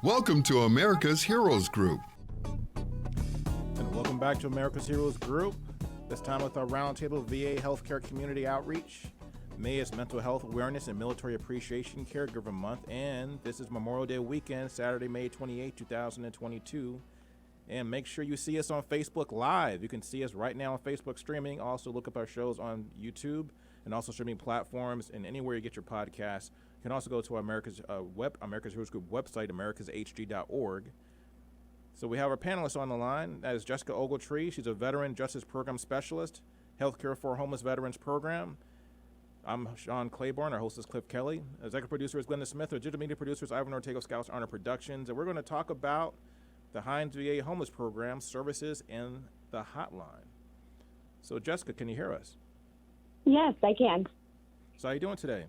Welcome to America's Heroes Group. And welcome back to America's Heroes Group. This time with our Roundtable VA Healthcare Community Outreach. May is Mental Health Awareness and Military Appreciation Caregiver Month, and this is Memorial Day weekend, Saturday, May 28, 2022. And make sure you see us on Facebook Live. You can see us right now on Facebook streaming. Also look up our shows on YouTube and also streaming platforms and anywhere you get your podcasts. You can also go to America's Heroes Group website, americashg.org. So we have our panelists on the line. That is Jessica Olgetree. She's a Veteran Justice Program Specialist, Healthcare for Homeless Veterans Program. I'm Sean Claiborne. Our host is Kelley. Executive producer is Glenda Smith. Our digital media producer is Ivan Ortega, Scouts Honor Productions. And we're going to talk about the Hines VA Homeless Program, services, and the hotline. So Jessica, can you hear us? Yes, I can. So how are you doing today?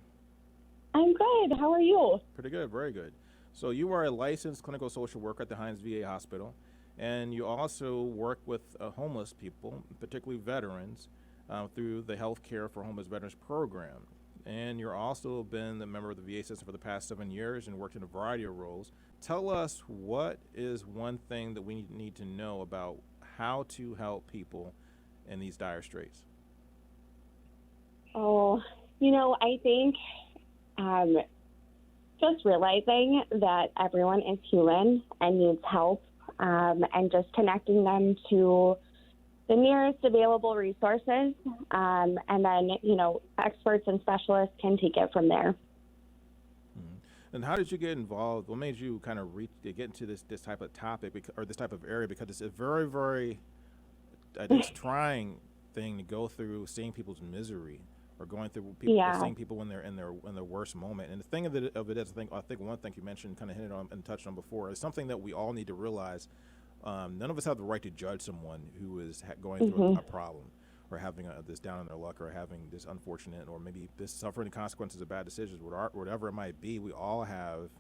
I'm good. How are you? Pretty good, very good. So you are a licensed clinical social worker at the Hines VA Hospital, and you also work with homeless people, particularly veterans, through the Healthcare for Homeless Veterans Program. And you're also been a member of the VA system for the past 7 years and worked in a variety of roles. Tell us, what is one thing that we need to know about how to help people in these dire straits? Oh, I think just realizing that everyone is human and needs help, and just connecting them to the nearest available resources, and then, experts and specialists can take it from there. And how did you get involved? What made you kind of get into this type of topic or this type of area? Because it's a very, very it's trying thing to go through, seeing people's misery or going through people, seeing people when they're in their worst moment. And the thing of it is, I think one thing you mentioned, kind of hinted on and touched on before, is something that we all need to realize. None of us have the right to judge someone who is going through a problem, or having this down in their luck, or having this unfortunate, or maybe this suffering the consequences of bad decisions, whatever it might be. We all have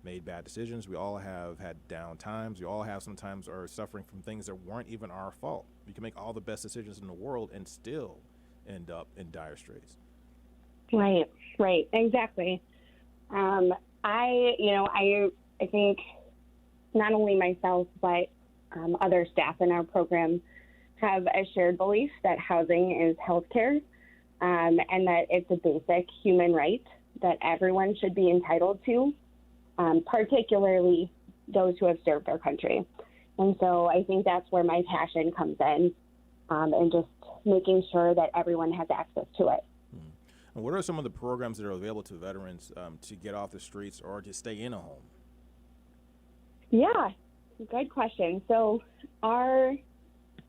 made bad decisions. We all have had down times. We all have sometimes are suffering from things that weren't even our fault. We can make all the best decisions in the world and still end up in dire straits. Right, exactly. I think not only myself, but other staff in our program have a shared belief that housing is healthcare, and that it's a basic human right that everyone should be entitled to, particularly those who have served our country. And so I think that's where my passion comes in, and just making sure that everyone has access to it. And what are some of the programs that are available to veterans to get off the streets or to stay in a home? Yeah, good question. So our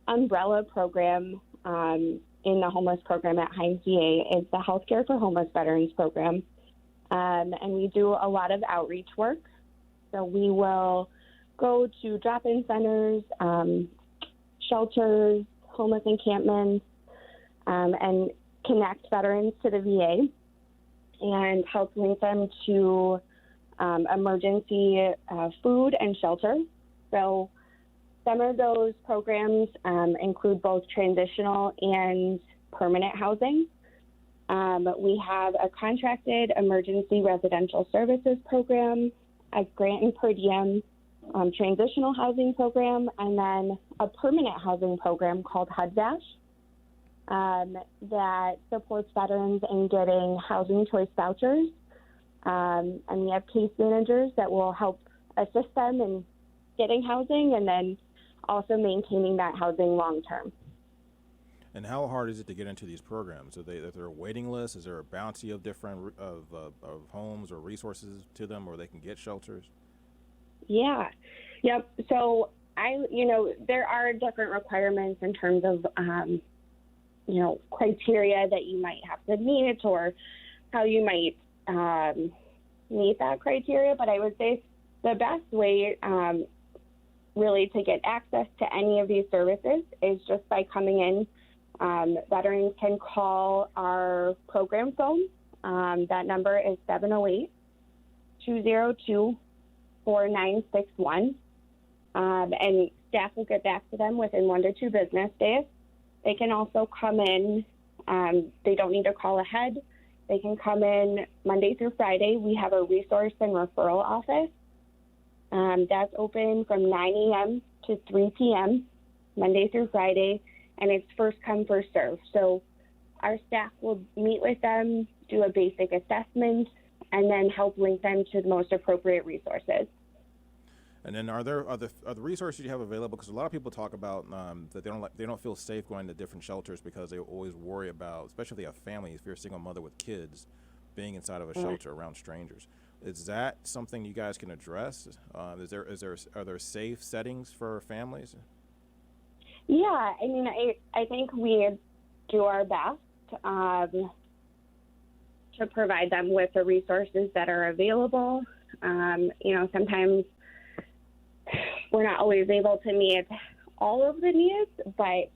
umbrella program in the homeless program at Hines VA is the Healthcare for Homeless Veterans Program. And we do a lot of outreach work. So we will go to drop-in centers, shelters, homeless encampments, and connect veterans to the VA and help link them to emergency food and shelter. So some of those programs include both transitional and permanent housing. We have a contracted emergency residential services program, a grant and per diem transitional housing program, and then a permanent housing program called HUD-VASH that supports veterans in getting housing choice vouchers. And we have case managers that will help assist them in getting housing and then also maintaining that housing long term. And how hard is it to get into these programs? Is there a waiting list? Is there a bounty of different of homes or resources to them, or they can get shelters? Yeah. Yep. So there are different requirements in terms of criteria that you might have to meet or how you might meet that criteria. But I would say the best way really to get access to any of these services is just by coming in. Veterans can call our program phone. That number is 708-202-4961. And staff will get back to them within 1 to 2 business days. They can also come in. They don't need to call ahead. They can come in Monday through Friday. We have a resource and referral office. That's open from 9 a.m. to 3 p.m., Monday through Friday, and it's first come, first serve. So our staff will meet with them, do a basic assessment, and then help link them to the most appropriate resources. And then are the resources you have available? Because a lot of people talk about that they don't feel safe going to different shelters because they always worry about, especially if they have families, if you're a single mother with kids, being inside of a shelter around strangers. Is that something you guys can address? Are there safe settings for families? Yeah, I mean, I think we do our best to provide them with the resources that are available. Sometimes we're not always able to meet all of the needs, but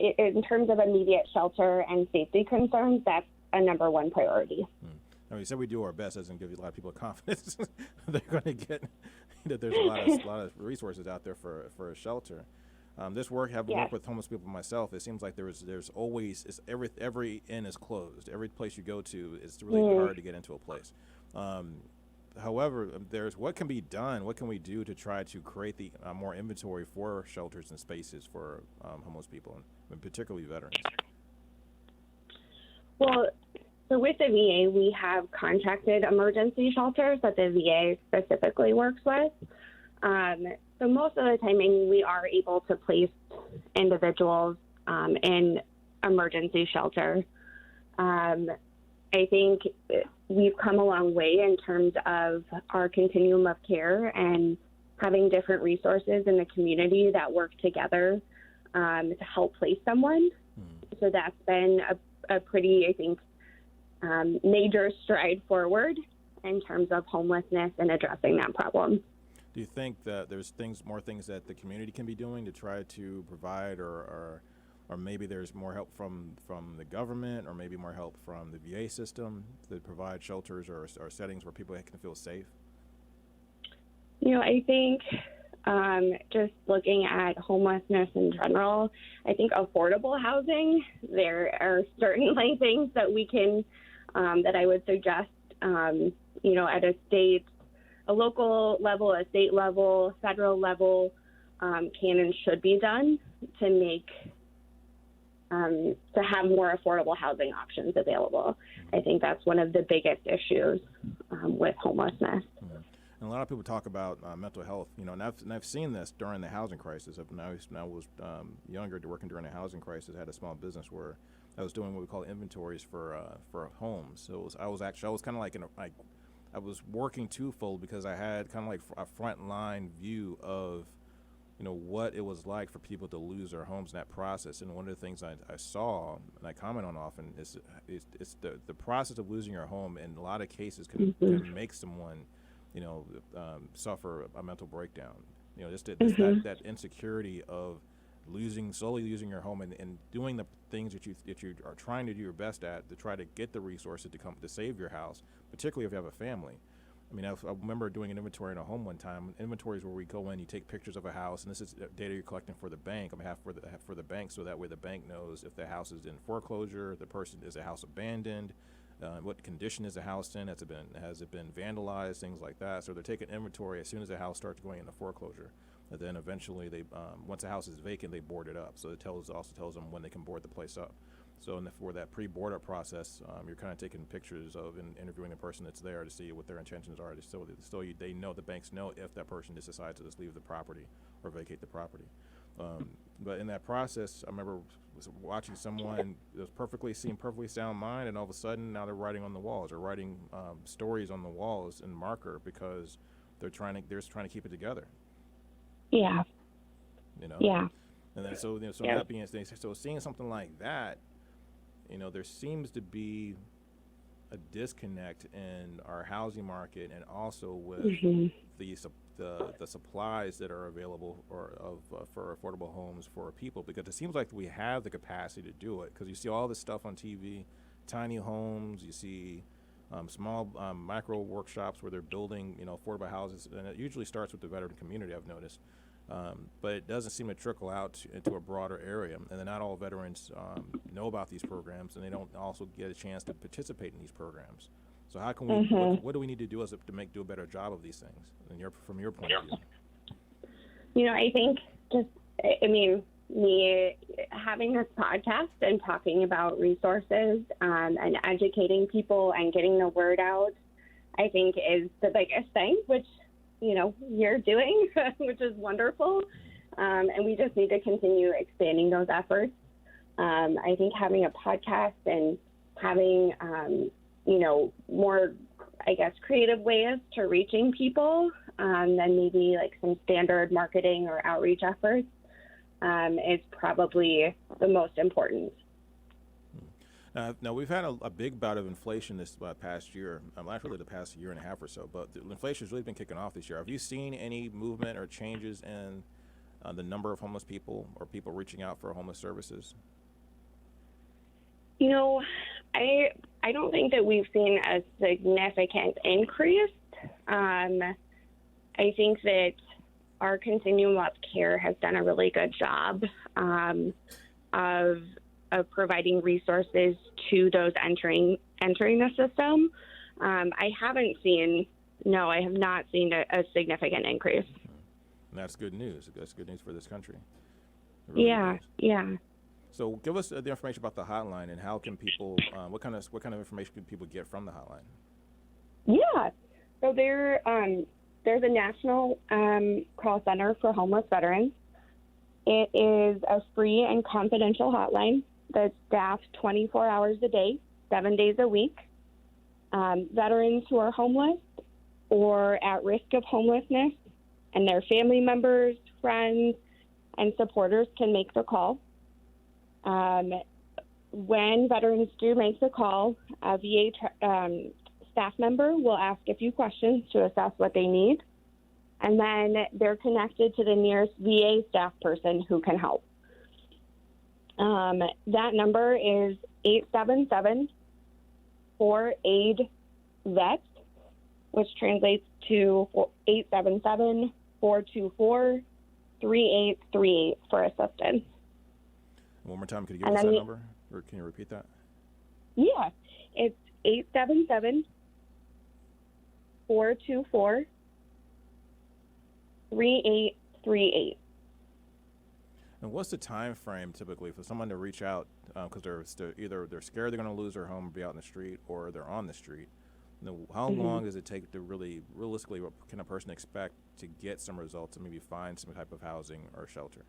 in terms of immediate shelter and safety concerns, that's a number one priority. Now, you said we do our best doesn't give a lot of people confidence they're going to get that there's a lot of resources out there for a shelter. Having worked with homeless people myself, it seems like there's always every inn is closed. Every place you go to, it's really hard to get into a place. However, there's what can be done. What can we do to try to create the more inventory for shelters and spaces for homeless people, and particularly veterans? Well, so with the VA, we have contracted emergency shelters that the VA specifically works with. So most of the time, we are able to place individuals in emergency shelter. I think we've come a long way in terms of our continuum of care and having different resources in the community that work together to help place someone. So that's been a pretty, I think, major stride forward in terms of homelessness and addressing that problem. Do you think that there's more things that the community can be doing to try to provide, or maybe there's more help from the government, or maybe more help from the VA system to provide shelters or settings where people can feel safe? I think just looking at homelessness in general, I think affordable housing, there are certainly things that we can, that I would suggest, at a local level, a state level, federal level, can and should be done to make, to have more affordable housing options available. I think that's one of the biggest issues with homelessness. And a lot of people talk about mental health, and I've seen this during the housing crisis. When I was younger, working during the housing crisis, I had a small business where I was doing what we call inventories for homes. So I was kind of like I was working twofold because I had kind of like a front line view of, what it was like for people to lose their homes in that process. And one of the things I saw, and I comment on often, is the process of losing your home in a lot of cases can make someone, suffer a mental breakdown. That insecurity of slowly losing your home and doing the things that you are trying to do your best at to try to get the resources to save your house, particularly if you have a family. I remember doing an inventory in a home one time. Inventories where we go in, you take pictures of a house, and this is data you're collecting for the bank, on behalf for the bank, so that way the bank knows if the house is in foreclosure, is the house abandoned, what condition is the house in, has it been vandalized, things like that. So they're taking inventory as soon as the house starts going into foreclosure. And then eventually, once the house is vacant, they board it up. So it also tells them when they can board the place up. So for that pre-board up process, you're kind of taking pictures of and interviewing the person that's there to see what their intentions are. They know, the banks know if that person just decides to just leave the property or vacate the property. But in that process, I remember watching someone that seemed perfectly sound mind, and all of a sudden now they're writing on the walls or writing stories on the walls in marker because they're trying to keep it together. Yeah. Yeah. And then that being so seeing something like that, there seems to be a disconnect in our housing market and also with the supplies that are available for affordable homes for people, because it seems like we have the capacity to do it, because you see all this stuff on TV, tiny homes, you see small micro workshops where they're building affordable houses, and it usually starts with the veteran community, I've noticed. But it doesn't seem to trickle out into a broader area, and then not all veterans know about these programs, and they don't also get a chance to participate in these programs. So how can we? What do we need to do to do a better job of these things? From your point of view. I think me having this podcast and talking about resources and educating people and getting the word out, I think is the biggest thing, which, you're doing, which is wonderful. And we just need to continue expanding those efforts. I think having a podcast and having, more, creative ways to reaching people than maybe like some standard marketing or outreach efforts is probably the most important. Now, we've had a big bout of inflation this past year, actually the past year and a half or so, but the inflation has really been kicking off this year. Have you seen any movement or changes in the number of homeless people or people reaching out for homeless services? I don't think that we've seen a significant increase. I think that our continuum of care has done a really good job of providing resources to those entering the system. I have not seen a significant increase. And that's good news. That's good news for this country. Really Yeah. So give us the information about the hotline and how can people, what kind of information can people get from the hotline? Yeah. So there's a national call center for homeless veterans. It is a free and confidential hotline that's staffed 24 hours a day, 7 days a week. Veterans who are homeless or at risk of homelessness and their family members, friends, and supporters can make the call. When veterans do make the call, a VA staff member will ask a few questions to assess what they need, and then they're connected to the nearest VA staff person who can help. That number is 877-4AID-VET, which translates to 877-424-3838 for assistance. One more time, could you give us that number, or can you repeat that? Yeah, it's 877-424-3838. And what's the time frame typically for someone to reach out because they're either scared they're going to lose their home and be out in the street, or they're on the street? How long does it take to realistically, what can a person expect to get some results and maybe find some type of housing or shelter?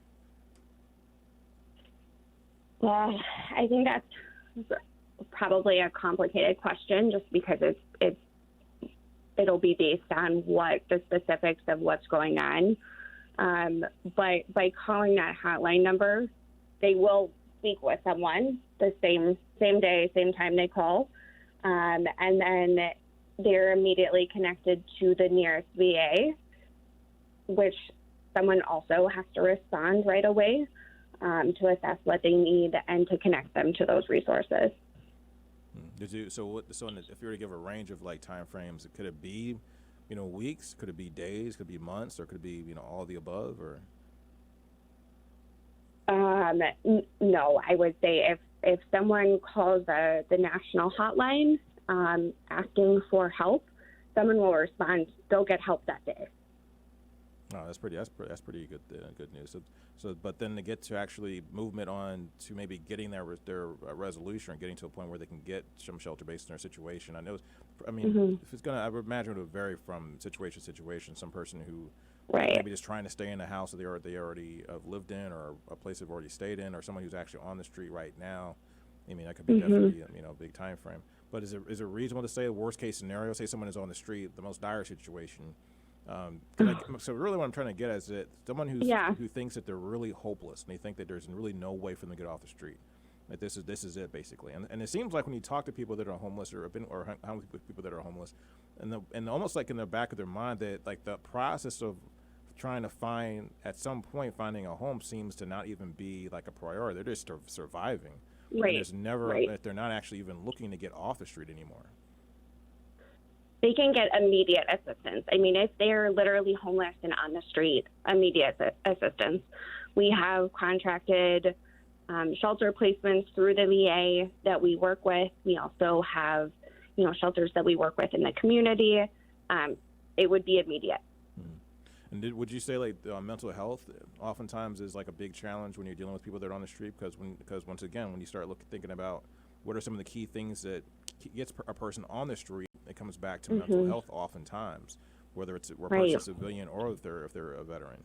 Well, I think that's probably a complicated question, just because it'll be based on what the specifics of what's going on. But by calling that hotline number, they will speak with someone the same day, same time they call, and then they're immediately connected to the nearest VA, which someone also has to respond right away to assess what they need and to connect them to those resources. If you were to give a range of time frames, could it be, weeks? Could it be days? Could it be months? Or could it be, all of the above? Or no, I would say if someone calls the national hotline asking for help, someone will respond. They'll get help that day. Oh, that's pretty good news. So, but then to get to actually movement on to maybe getting their resolution or getting to a point where they can get some shelter based on their situation. If it's gonna, I would imagine it would vary from situation to situation. Some person who maybe just trying to stay in a house that they already have lived in, or a place they've already stayed in, or someone who's actually on the street right now. That could be definitely a big time frame. But is it reasonable to say a worst case scenario? Say someone is on the street, the most dire situation. So really what I'm trying to get at is that someone who thinks that they're really hopeless and they think that there's really no way for them to get off the street, that this is it basically. And it seems like when you talk to people that are homeless or hang with people that are homeless, and almost like in the back of their mind that the process of trying to finding a home seems to not even be a priority. They're just surviving. Right. And there's never that they're not actually even looking to get off the street anymore. They can get immediate assistance. If they're literally homeless and on the street, immediate assistance. We have contracted shelter placements through the VA that we work with. We also have, shelters that we work with in the community, it would be immediate. And would you say like mental health oftentimes is like a big challenge when you're dealing with people that are on the street? Because once again, when you start thinking about what are some of the key things that gets a person on the street, it comes back to mental health oftentimes, whether it's a person civilian or if they're a veteran.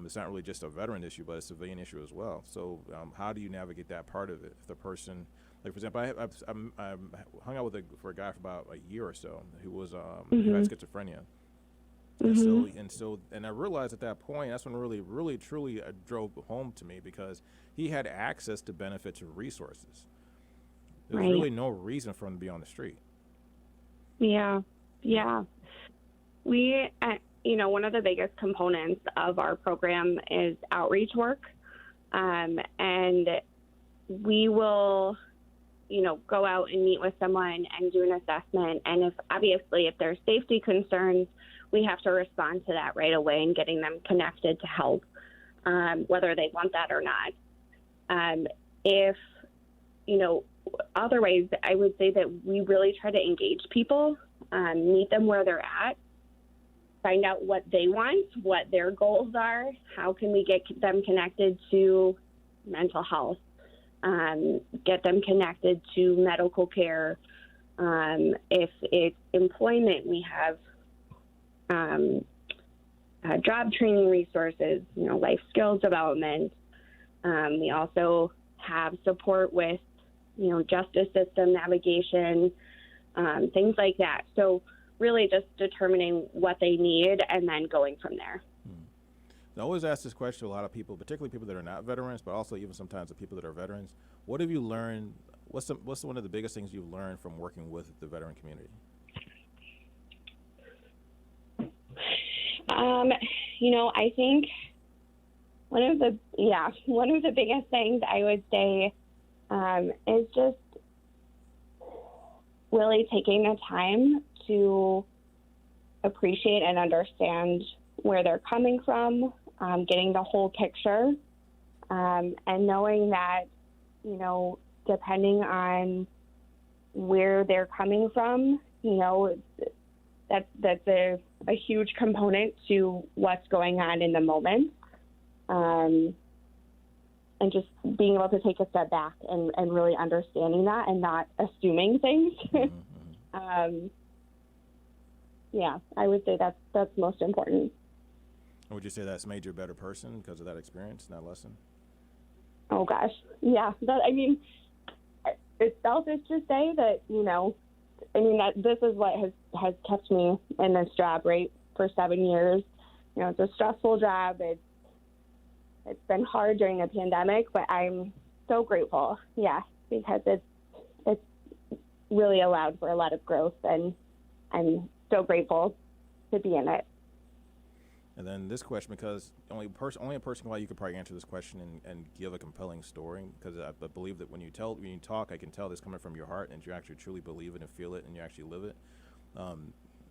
It's not really just a veteran issue, but a civilian issue as well. So how do you navigate that part of it? If the person, like for example, I hung out with for a guy for about a year or so who had schizophrenia. And I realized at that point, that's when really truly drove home to me, because he had access to benefits and resources. There's really no reason for him to be on the street. Yeah. We, one of the biggest components of our program is outreach work. And we will, go out and meet with someone and do an assessment. And if there's safety concerns, we have to respond to that right away and getting them connected to help, whether they want that or not. Otherwise, I would say that we really try to engage people, meet them where they're at, find out what they want, what their goals are, how can we get them connected to mental health, get them connected to medical care. If it's employment, we have job training resources, life skills development. We also have support with, justice system navigation, things like that. So really just determining what they need and then going from there. I always ask this question to a lot of people, particularly people that are not veterans, but also even sometimes the people that are veterans. What have you learned? What's one of the biggest things you've learned from working with the veteran community? I think one of the biggest things I would say is just really taking the time to appreciate and understand where they're coming from, getting the whole picture, and knowing that, depending on where they're coming from, that's a huge component to what's going on in the moment. And just being able to take a step back and really understanding that and not assuming things. I would say that's most important. Would you say that's made you a better person because of that experience, that lesson? Oh gosh, yeah. It's selfish to say that, that this is what has kept me in this job, right, for 7 years. It's a stressful job. It's been hard during the pandemic, but I'm so grateful, because it's really allowed for a lot of growth, and I'm so grateful to be in it. And then this question, because only a person like you could probably answer this question and give a compelling story, because I believe that when you talk, I can tell this coming from your heart, and you actually truly believe it and feel it, and you actually live it.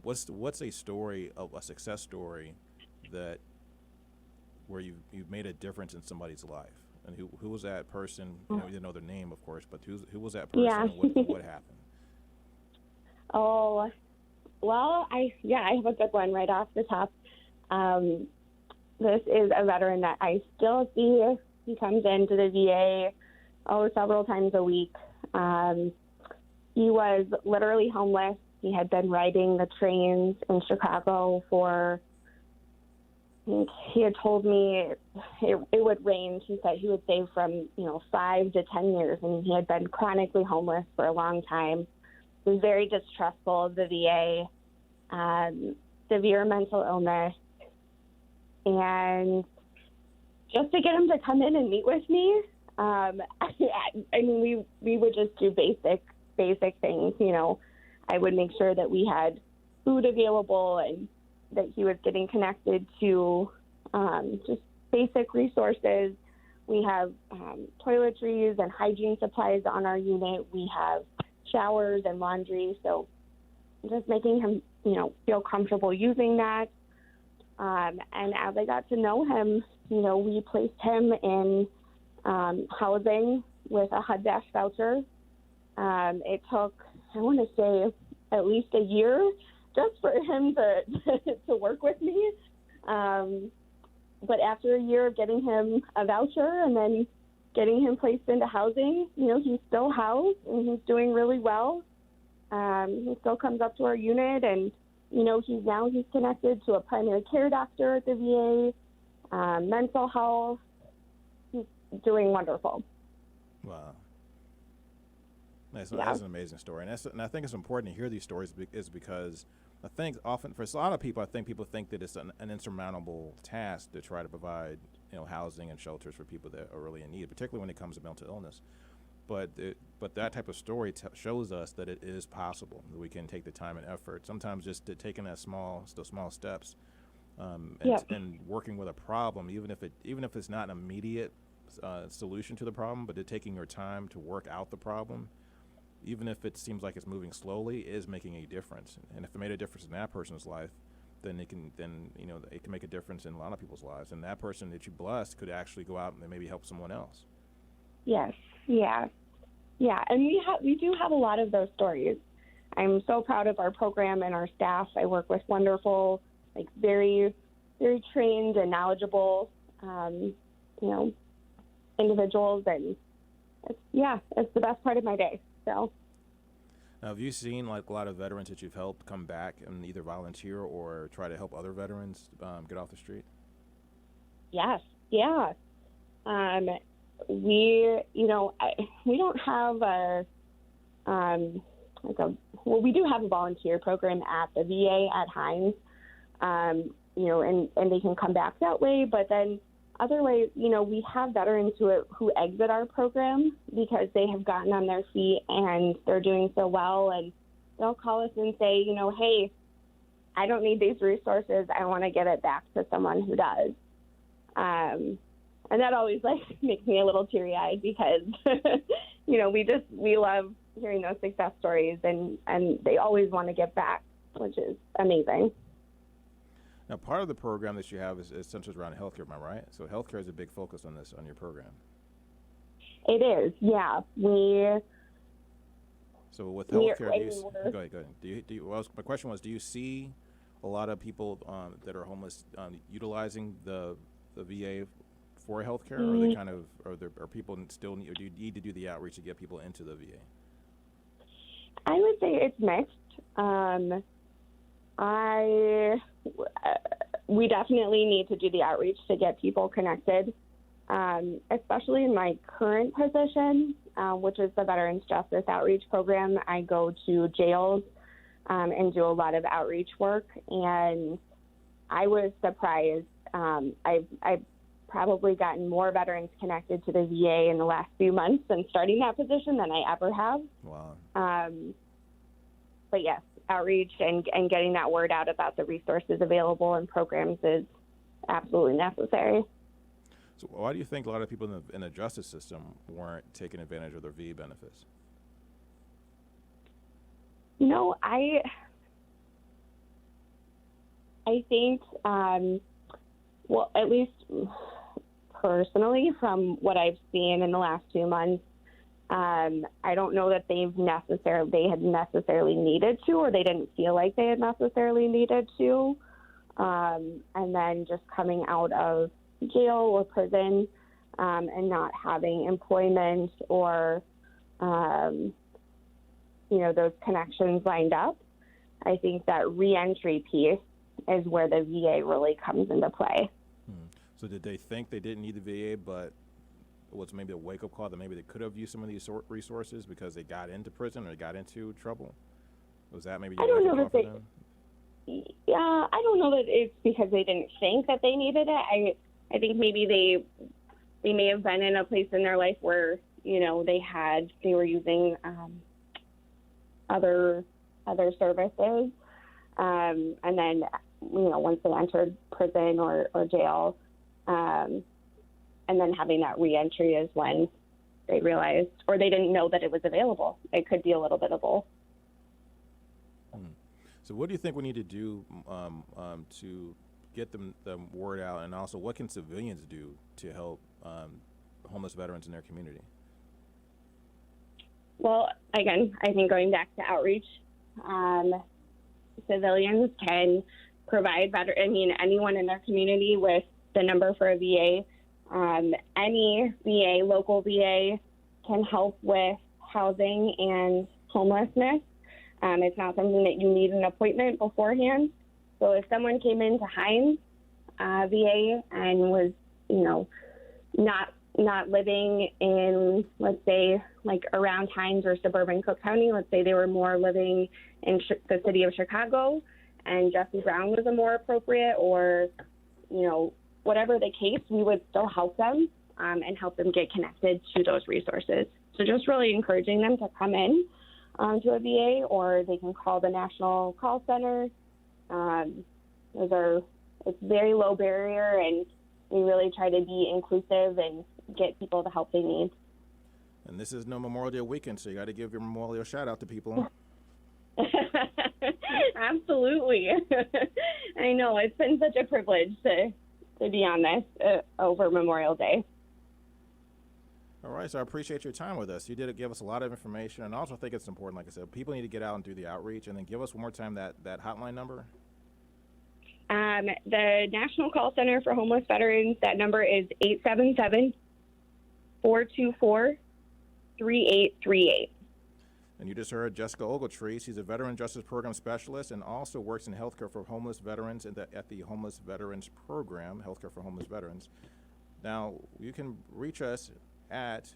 What's a story of a success story that where you've made a difference in somebody's life, and who was that person? You didn't know their name, of course, but who was that person? Yeah. And what happened? Oh, well, I have a good one right off the top. This is a veteran that I still see. He comes into the VA several times a week. He was literally homeless. He had been riding the trains in Chicago for, I think he had told me it would range. He said he would say from 5 to 10 years, and he had been chronically homeless for a long time. He was very distrustful of the VA, severe mental illness. And just to get him to come in and meet with me, we would just do basic things. I would make sure that we had food available and that he was getting connected to just basic resources. We have toiletries and hygiene supplies on our unit. We have showers and laundry. So just making him, feel comfortable using that. And as I got to know him, we placed him in housing with a HUD-voucher. It took, I want to say, at least a year just for him to to work with me. But after a year of getting him a voucher and then getting him placed into housing, he's still housed and he's doing really well. He still comes up to our unit, and he's connected to a primary care doctor at the VA, mental health. He's doing wonderful. Wow. That's an amazing story, and I think it's important to hear these stories is because I think often for a lot of people, people think that it's an insurmountable task to try to provide housing and shelters for people that are really in need, particularly when it comes to mental illness. But that type of story shows us that it is possible, that we can take the time and effort, sometimes just taking that small steps, and working with a problem, even if it's not an immediate solution to the problem, but taking your time to work out the problem, even if it seems like it's moving slowly, is making a difference. And if it made a difference in that person's life, then it can make a difference in a lot of people's lives. And that person that you blessed could actually go out and maybe help someone else. Yes. Yeah. And we do have a lot of those stories. I'm so proud of our program and our staff. I work with wonderful, very, very trained and knowledgeable, individuals, and it's the best part of my day. So. Now, have you seen a lot of veterans that you've helped come back and either volunteer or try to help other veterans get off the street? Yes. Yeah. We don't have we do have a volunteer program at the VA at Hines, and they can come back that way. But then other ways, we have veterans who exit our program because they have gotten on their feet and they're doing so well, and they'll call us and say, hey, I don't need these resources. I want to give it back to someone who does. And that always makes me a little teary-eyed because, we love hearing those success stories, and they always want to give back, which is amazing. Now, part of the program that you have is centered around healthcare, am I right? So healthcare is a big focus on your program. It is, yeah. So with healthcare, go ahead. My question was, do you see a lot of people that are homeless utilizing the VA for healthcare, or are people still need, or do you need to do the outreach to get people into the VA? I would say it's mixed. We definitely need to do the outreach to get people connected, especially in my current position, which is the Veterans Justice Outreach Program. I go to jails and do a lot of outreach work, and I was surprised. I've probably gotten more veterans connected to the VA in the last few months since starting that position than I ever have. Wow. But yes, outreach and getting that word out about the resources available and programs is absolutely necessary. So why do you think a lot of people in the justice system weren't taking advantage of their VA benefits? I think, at least personally, from what I've seen in the last 2 months, I don't know that they had necessarily needed to, or they didn't feel like they had necessarily needed to. And then just coming out of jail or prison and not having employment or, those connections lined up, I think that reentry piece is where the VA really comes into play. So did they think they didn't need the VA, but was maybe a wake-up call that maybe they could have used some of these resources because they got into prison or they got into trouble? Was that maybe your wake-up call for them? Yeah, I don't know that it's because they didn't think that they needed it. I think maybe they may have been in a place in their life where, they were using other services. And then, once they entered prison or jail, and then having that reentry is when they realized, or they didn't know that it was available. It could be a little bit of both. So what do you think we need to do to get the word out, and also what can civilians do to help homeless veterans in their community? Well, again, I think going back to outreach civilians can provide anyone in their community with the number for a VA. Any VA, local VA, can help with housing and homelessness. It's not something that you need an appointment beforehand. So if someone came into Hines VA and was, not living in, let's say, like around Hines or suburban Cook County, let's say they were more living in the city of Chicago and Jesse Brown was a more appropriate, or, whatever the case, we would still help them and help them get connected to those resources. So just really encouraging them to come in to a VA, or they can call the National Call Center. It's very low barrier, and we really try to be inclusive and get people the help they need. And this is no Memorial Day weekend, so you got to give your Memorial shout out to people. Absolutely. I know, it's been such a privilege to be on this over Memorial Day. All right, so I appreciate your time with us. You did give us a lot of information, and I also think it's important, like I said, people need to get out and do the outreach, and then give us one more time that hotline number. The National Call Center for Homeless Veterans, that number is 877-424-3838. And you just heard Jessica Olgetree. She's a Veteran Justice Program Specialist and also works in healthcare for homeless veterans at the Homeless Veterans Program, Healthcare for Homeless Veterans. Now, you can reach us at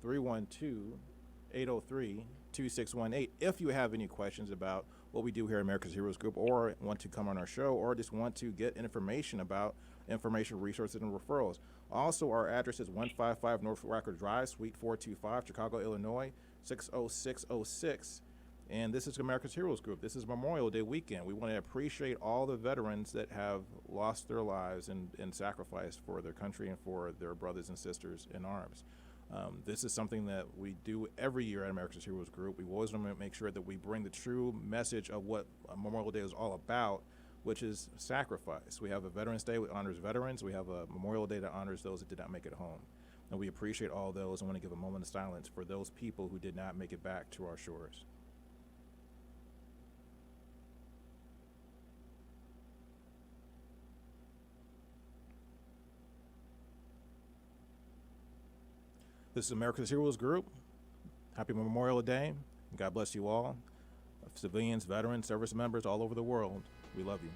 312-803-2618 if you have any questions about what we do here at America's Heroes Group, or want to come on our show, or just want to get information about information, resources, and referrals. Also, our address is 155 North Rocker Drive, Suite 425, Chicago, Illinois, 60606. And this is America's Heroes Group. This is Memorial Day weekend. We want to appreciate all the veterans that have lost their lives and sacrificed for their country and for their brothers and sisters in arms. This is something that we do every year at America's Heroes Group. We always want to make sure that we bring the true message of what Memorial Day is all about, which is sacrifice. We have a Veterans Day that honors veterans. We have a Memorial Day that honors those that did not make it home. And we appreciate all those. I want to give a moment of silence for those people who did not make it back to our shores. This is America's Heroes Group. Happy Memorial Day. God bless you all. Civilians, veterans, service members all over the world. We love you.